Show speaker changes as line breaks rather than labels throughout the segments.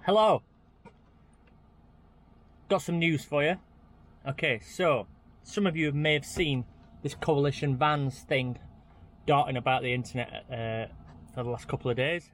Hello, got some news for you. Okay, so some of you may have seen this coalition VANS thing darting about the internet for the last couple of days.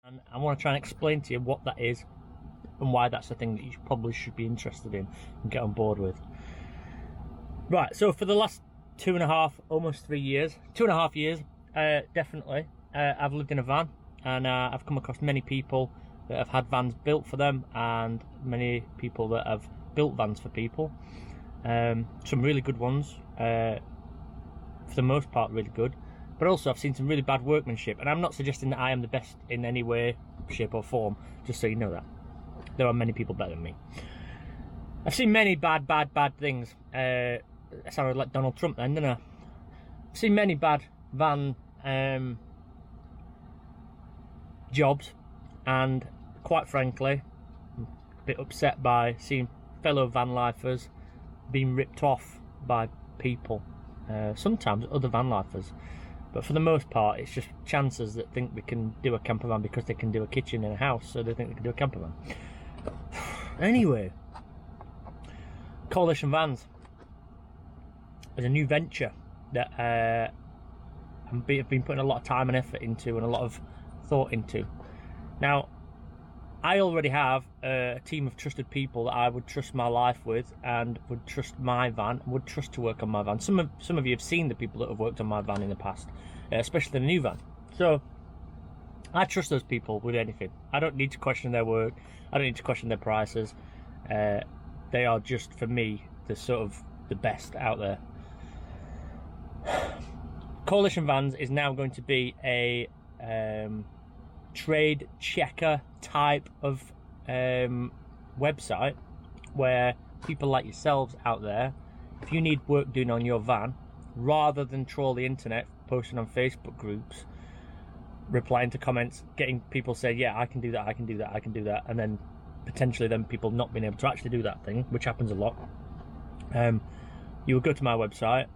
And I want to try and explain to you what that is and why that's the thing that you probably should be interested in and get on board with. Right, so for the last 2.5, almost 3 years, 2.5 years, definitely, I've lived in a van, and I've come across many people that have had vans built for them, and many people that have built vans for people. Some really good ones, for the most part really good, but also I've seen some really bad workmanship, and I'm not suggesting that I am the best in any way, shape or form, just so you know that. There are many people better than me. I've seen many bad things. I sounded like Donald Trump then, didn't I? I've seen many bad van jobs, and quite frankly, I'm a bit upset by seeing fellow van lifers being ripped off by people. Sometimes other van lifers, but for the most part it's just chancers that think they can do a camper van because they can do a kitchen in a house, so they think they can do a camper van. Anyway, Coalition Vans is a new venture that I've been putting a lot of time and effort into and a lot of thought into. Now, I already have a team of trusted people that I would trust my life with and would trust my van, would trust to work on my van. Some of you have seen the people that have worked on my van in the past, especially the new van. So I trust those people with anything. I don't need to question their work. I don't need to question their prices. They are just, for me, the best out there. Coalition Vans is now going to be a trade checker type of website where people like yourselves out there, if you need work doing on your van, rather than troll the internet, posting on Facebook groups, replying to comments, getting people say, yeah, I can do that, I can do that, I can do that, and then potentially then people not being able to actually do that thing, which happens a lot. You will go to my website,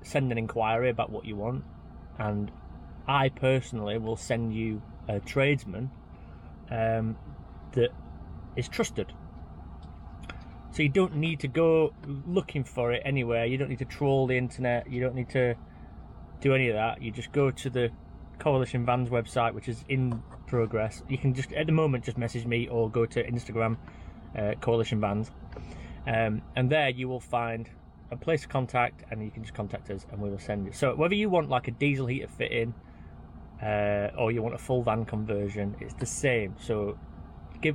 send an inquiry about what you want, and I personally will send you a tradesman that is trusted. So you don't need to go looking for it anywhere. You don't need to troll the internet. You don't need to do any of that. You just go to the Coalition Vans website, which is in progress. You can just, at the moment, just message me or go to Instagram, Coalition Vans, and there you will find a place of contact, and you can just contact us and we will send it. So whether you want like a diesel heater fit-in or you want a full van conversion, it's the same. So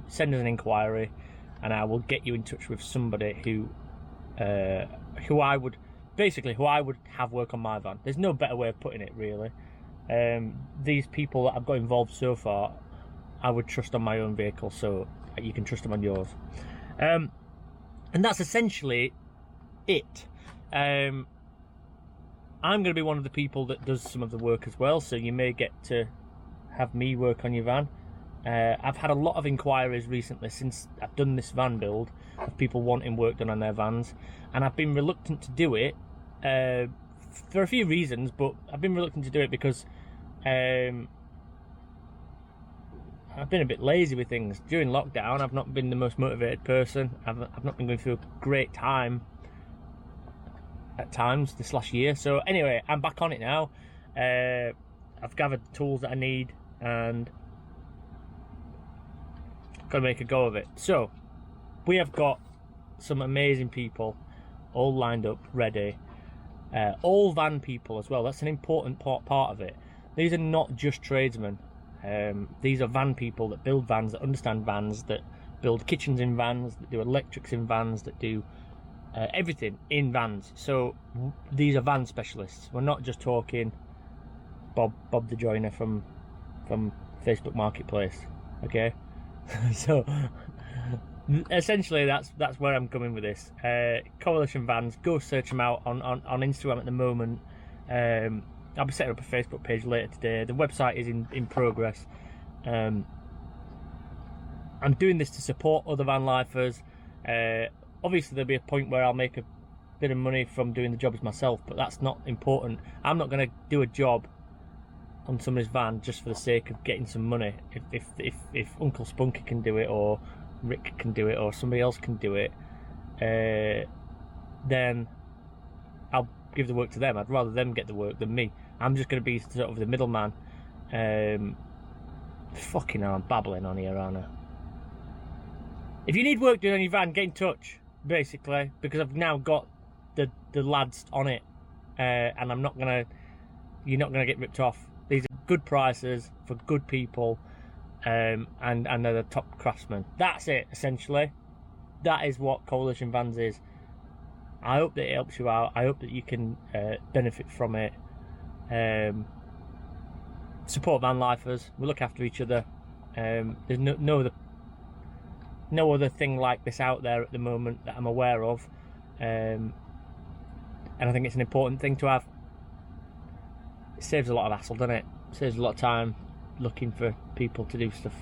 send us an inquiry and I will get you in touch with somebody who I would have work on my van. There's no better way of putting it, really. These people that I've got involved so far, I would trust on my own vehicle, so you can trust them on yours. And that's essentially it. I'm going to be one of the people that does some of the work as well, so you may get to have me work on your van. I've had a lot of inquiries recently since I've done this van build of people wanting work done on their vans, and I've been reluctant to do it for a few reasons, but I've been reluctant to do it because I've been a bit lazy with things. During lockdown, I've not been the most motivated person. I've not been going through a great time at times this last year. So anyway, I'm back on it now. I've gathered the tools that I need and got to make a go of it. So we have got some amazing people all lined up, ready. All van people as well. That's an important part of it. These are not just tradesmen. These are van people that build vans, that understand vans, that build kitchens in vans, that do electrics in vans, that do everything in vans. So these are van specialists. We're not just talking Bob the joiner from Facebook Marketplace, okay? So essentially that's where I'm coming with this. Coalition Vans, go search them out on Instagram at the moment. I'll be setting up a Facebook page later today. The website is in progress. I'm doing this to support other van lifers. Obviously there'll be a point where I'll make a bit of money from doing the jobs myself, but that's not important. I'm not going to do a job on somebody's van just for the sake of getting some money. If Uncle Spunky can do it, or Rick can do it, or somebody else can do it, then I'll give the work to them. I'd rather them get the work than me. I'm just going to be sort of the middleman. Fucking hell, I'm babbling on here, aren't I? If you need work doing on your van, get in touch, basically, because I've now got the lads on it, and you're not gonna get ripped off. These are good prices for good people, and they're the top craftsmen. That's it, essentially. That is what Coalition Vans is. I hope that it helps you out. I hope that you can benefit from it. Support van lifers. We look after each other. There's no other thing like this out there at the moment that I'm aware of, and I think it's an important thing to have. It saves a lot of hassle, doesn't it? It saves a lot of time looking for people to do stuff.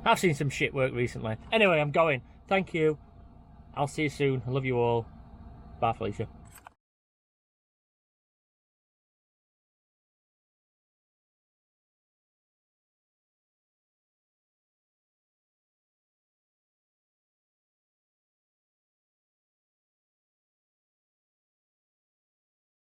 I've seen some shit work recently. Anyway, I'm going. Thank you. I'll see you soon. I love you all. Bye, Felicia.